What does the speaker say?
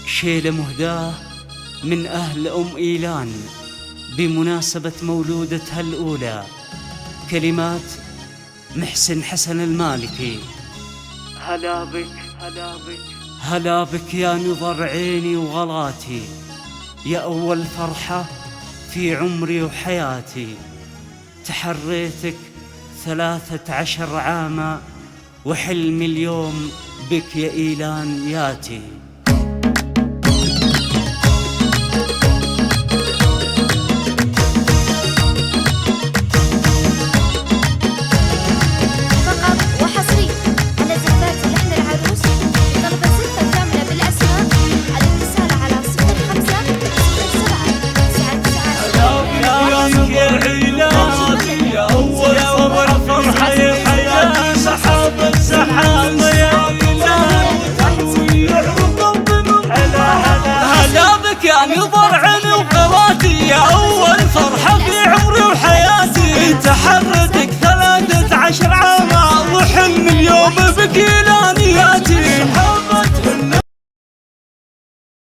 شيلة مهداة من أهل أم إيلان بمناسبة مولودتها الأولى. كلمات محسن حسن المالكي. هلا بك هلا بك هلا بك يا نظر عيني وغلاتي، يا أول فرحة في عمري وحياتي. تحريتك 13 عاما وحلمي اليوم بك يا إيلان ياتي. يا نظر